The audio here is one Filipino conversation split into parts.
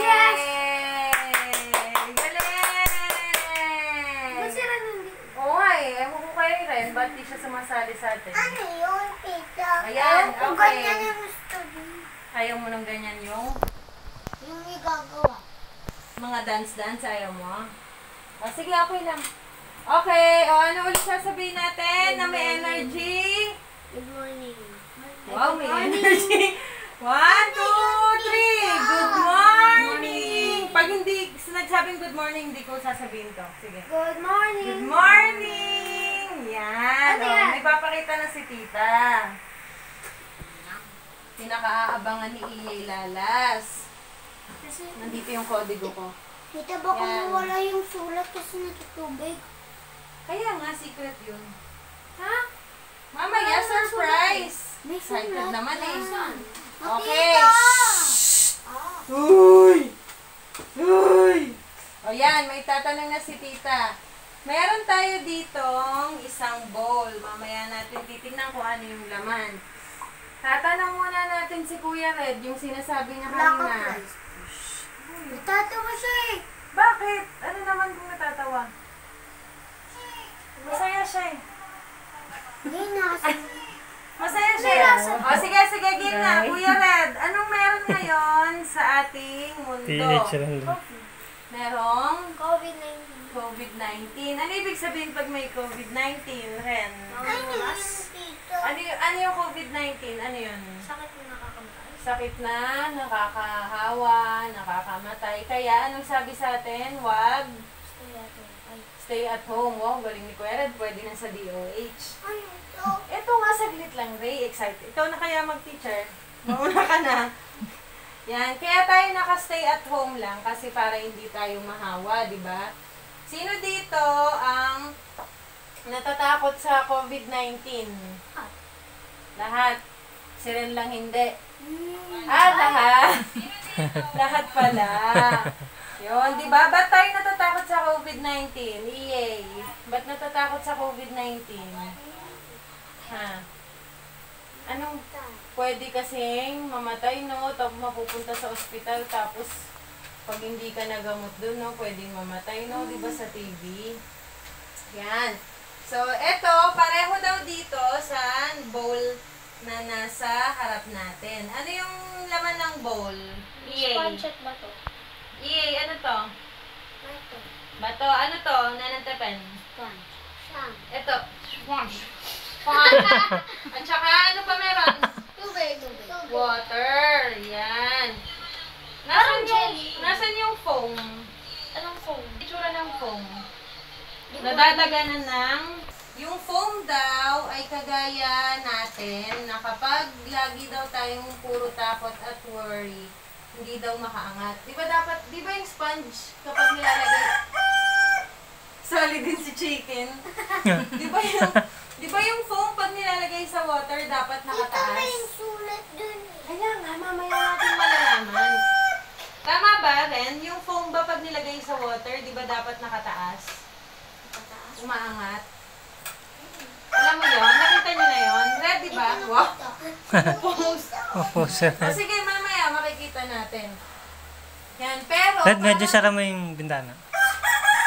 Yes! Galing! Masira nun din. Oo nga eh. Ewan ko kayo rin. Ba't di siya sumasali sa atin? Ano yun, tita? Ayan, Kung okay. ganyan yung gusto din. Ayaw mo ng ganyan yung Yung igagawa. mga dance-dance? Ayaw mo? O, sige, okay lang. Okay, o ano ulit sasabihin natin na may energy? Good morning. Wow, may energy. 1, 2, 3. Good morning! Pag hindi nagsabing good morning, hindi ko sasabihin to. Sige. Good morning. Good morning! Yan. Ano O, yan? may papakita na si tita. Pinaka-aabangan ni EA Lalas. Kasi, Nandito yung kodigo ko. tita, baka Yan. mawala yung sulat kasi natutubig. Kaya nga, secret yun. Ha? Mamaya, surprise! May Excited sulat naman eh. yan. Okay. Ah. Uy! Uy! O yan, may tatanong na si tita. Meron tayo ditong isang bowl. Mamaya natin titignan kung ano yung laman. Tatanong muna natin si Kuya Red, yung sinasabi niya Wala ka kanina. prize. Natatawa siya eh. Bakit? Ano naman kung natatawa? Masaya siya eh. Hindi na kasi. Masaya siya. O sige, sige, game na. Kuya Red, anong meron ngayon sa ating mundo? Merong COVID-19. COVID-19. Ano ibig sabihin pag may COVID-19, Ren? Ay, nilas. Tito. Ano yung COVID-19? Ano yun? Sakit na nakakamatay. Sakit na, nakakahawa, nakakamatay. Kaya, anong sabi sa atin? Wag stay at home. Wow, galing ni Kuya Red. Pwede na sa DOH. Ano ito? Ito nga, saglit lang, Ray. Excited. Ikaw na kaya mag-teacher? Mauna ka na. Yan. Kaya tayo naka-stay at home lang kasi para hindi tayo mahawa, di ba? Sino dito ang natatakot sa COVID-19? Lahat. Si Ren lang hindi. Lahat. Lahat pala. Yun, di ba? Ba't tayo natatakot sa COVID-19? EA. Ba't natatakot sa COVID-19? Ha? Anong pwede kasing mamatay, no? Tapos mapupunta sa ospital, tapos pag hindi ka nagamot dun, no? Pwedeng mamatay, no? Di ba sa TV? Yan. So, eto, pareho daw dito sa bowl na nasa harap natin. Ano yung laman ng bowl? EA. Panchet ba to? EA, ano to? Ito. Bato, ano to? Nanantapan? Sponge. Siyang. Ito. Sponge. Sponge. At saka, ano pa meron? Tubig. Water. Yan. Parang jelly. Nasaan yung foam? Anong foam? Itsura ng foam. Nadadaganan ng... Yung foam daw ay kagaya natin na kapag lagi daw tayong puro takot at worry, hindi daw makaangat. Di ba yung sponge kapag nilalagay... Solid din si chicken. Di ba yung foam pag nilalagay sa water dapat nakataas? Ito yung sulat dun. Kaya nga, mamaya natin malalaman. Tama ba, Ren? Yung foam ba pag nilagay sa water, di ba dapat nakataas? Umaangat. Alam mo yun? Nakita nyo na yun? Red, di ba? Wow! Post. O sige, mamaya makikita natin. Yan, pero... Red, medyo sara mo yung bintana.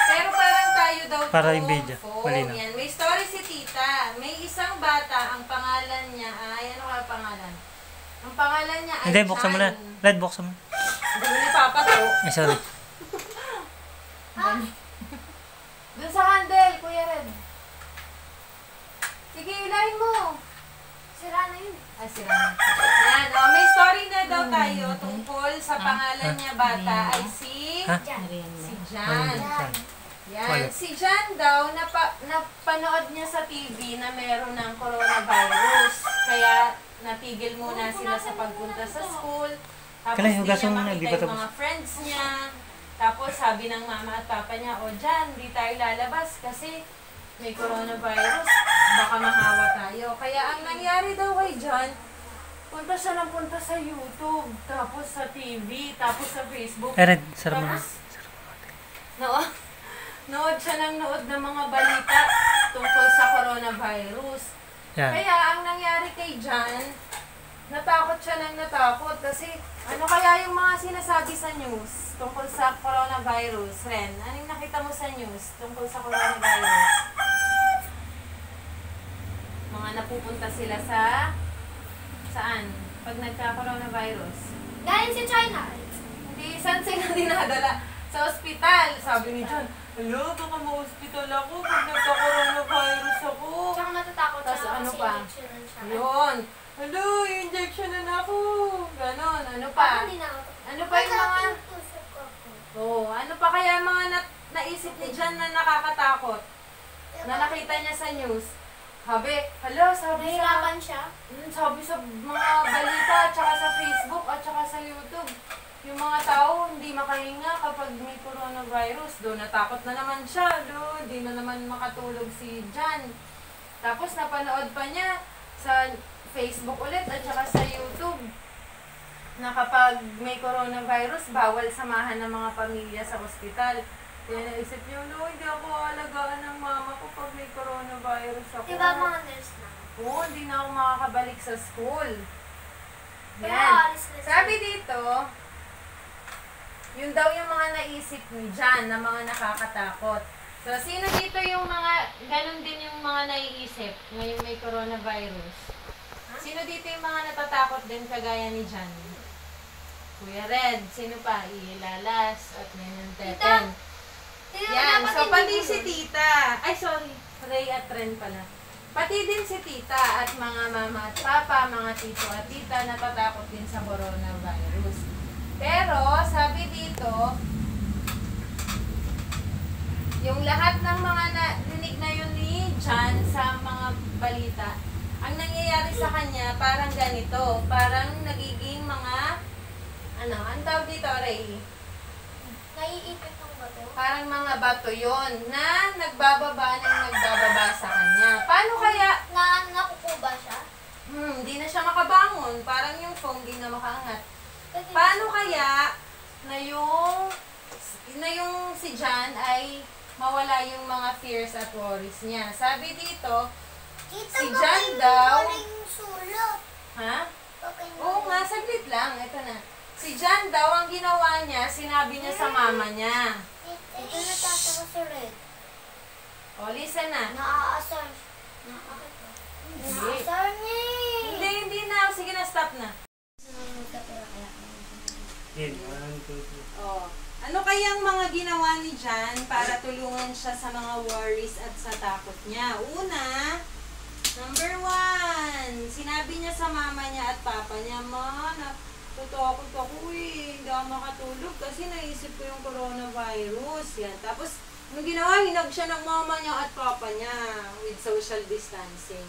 Pero parang tayo daw Para tong yung video. phone. Malinaw. Yan, may story si tita. May isang bata, ang pangalan niya ay... Ano kaya pangalan? Ang pangalan niya ay Hindi, buksan mo na. Chan. Red, buksan mo. Hindi mo ni Papa to. Ay, sorry. Dun sa handle, Kuya Red. Sige, ilahin mo. Sira na yun. Ah, sira na. Yan, may story na daw tayo tungkol sa pangalan niya bata ay si... Ha? Si Jan. Saan? Yan, Wala. si Jan daw, napanood niya sa TV na meron ng coronavirus. Kaya natigil muna sila sa pagpunta sa school. Tapos Kailan, di hugasan niya mo na, di makita ba yung tapos? mga friends niya. Tapos sabi ng mama at papa niya, "O Jan, di tayo lalabas kasi may coronavirus. Baka mahawa tayo." Kaya ang nangyari daw kay Jan, punta siya ng punta sa YouTube, tapos sa TV, tapos sa Facebook. Eh, Red, sara mo na. Nood siya ng nood ng mga balita tungkol sa coronavirus. Yan. Kaya ang nangyari kay Jan, natakot siya ng natakot kasi ano kaya yung mga sinasabi sa news tungkol sa coronavirus, Ren? Anong nakita mo sa news tungkol sa coronavirus? Mga napupunta sila sa saan? Pag nagka-coronavirus? Galing sa China. Hindi, saan sila dinadala? Sa ospital. Sabi ni John, hello, baka ma-hospital ako pag nagka-coronavirus ako. Tsaka natatakot Tas siya ano kasi pa? injection siya. Yun. Hello, injection na ako. Ganon. Ano pa? Hindi na ako. Ano pa yung mga... ano pa kaya mga naisip ni John na nakakatakot? Na nakita niya sa news? Sabi sa... Nahirapan siya. Sabi sa mga balita, tsaka sa Facebook, at tsaka sa YouTube. Yung mga tao hindi makahinga kapag may coronavirus. Doon natakot na naman siya. Doon, hindi na naman makatulog si John. Tapos napanood pa niya sa Facebook ulit at saka sa YouTube na kapag may coronavirus, bawal samahan ng mga pamilya sa ospital. Kaya naisip niyo, no, hindi ako alagaan ng mama ko pag may coronavirus ako. Diba mga nurse na? Oo, hindi na ako makakabalik sa school. Pero Yan. alis na siya. Sabi dito, yun daw yung mga naisip ni John na mga nakakatakot. So, sino dito yung mga, ganun din yung mga naiisip ngayong may coronavirus? Sino dito yung mga natatakot din kagaya ni John? Kuya Red, sino pa? Ilalas at Neneng Teten. Yan, so pati si Tita, Ray at Ren pala. Pati din si Tita at mga mama at papa, mga tito at tita natatakot din sa coronavirus. Pero, sabi dito, yung lahat ng mga narinig na yun ni John sa mga balita, ang nangyayari sa kanya parang ganito, parang nagiging mga, ang tawag dito, Ray? Naiipit ng bato. Parang mga bato yon na nagbababa sa kanya. Paano kaya? Nakupo ba siya? Hindi na siya makabangon. Parang yung phone di na makaangat. Paano kaya na yung si John ay mawala yung mga fears at worries niya? Sabi dito, si John daw... Ha? Oo nga, saglit lang. Ito na. Si John daw, ang ginawa niya, sinabi niya sa mama niya. Ito natatawa si Red. O, listen na. Naaasar. Naaasar niya eh. Hindi na. Sige na, stop na. Oh. Ano kayang mga ginawa ni John para tulungan siya sa mga worries at sa takot niya? Una, number 1, sinabi niya sa mama niya at papa niya, natakot ako hindi ako makatulog kasi naisip ko yung coronavirus. Yan. Tapos, anong ginawa? Hinag siya ng mama niya at papa niya with social distancing.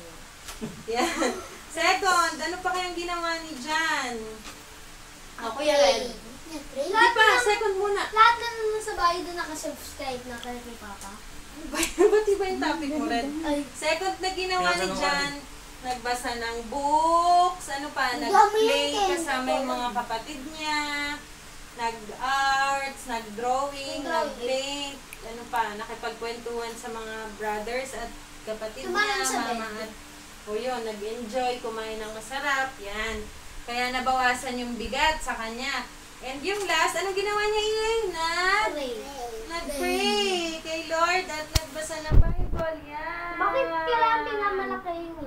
Yan. Second, ano pa kayang ginawa ni John? Kuya Ren. Hindi pa, second muna. Lahat na naman sa bahay doon nakasubscribe na kay Papa. Ba't iba yung topic mo, Ren? Ay. Second na ginawa ni John, nagbasa ng books, nag-play kasama yung mga kapatid niya, nag-arts, nag-drawing, nag-paint, nakipagkwentuhan sa mga brothers at kapatid niya, mama at, nag-enjoy, kumain ng masarap, yan. Kaya nabawasan yung bigat sa kanya. And yung last, anong ginawa niya yun? Nag-pray kay Lord at nagbasa ng Bible. Yan. Bakit kailangan pinamalaki yung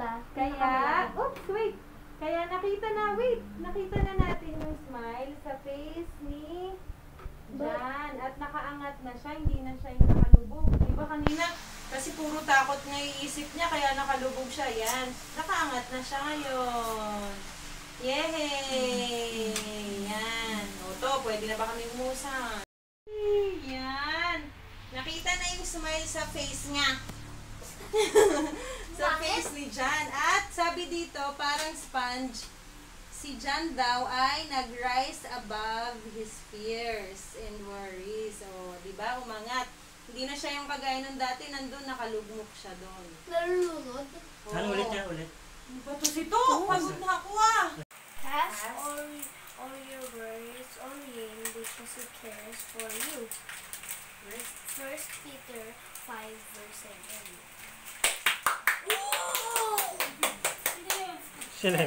Kaya nakita na natin yung smile sa face ni John. At nakaangat na siya, hindi na siya yung nakalubog. Diba kanina, kasi puro takot nga iisip niya, kaya nakalubog siya. Yan. Nakaangat na siya ngayon. Yay! Yan. Pwede na ba kami umusan? Yan. Nakita na yung smile sa face niya. Sa face ni John. At sabi dito, parang sponge, si John daw ay nag-rise above his fears and worries. O, di ba? Umangat. Hindi na siya yung kagaya nung dati, nandun, nakalugmok siya doon. Nalulunod. Ano ulit niya ulit? Ano ba to sito? Pagod na ako Cast all your worries on Him because He cares for you. 1 Peter 5 verse 7. Sila.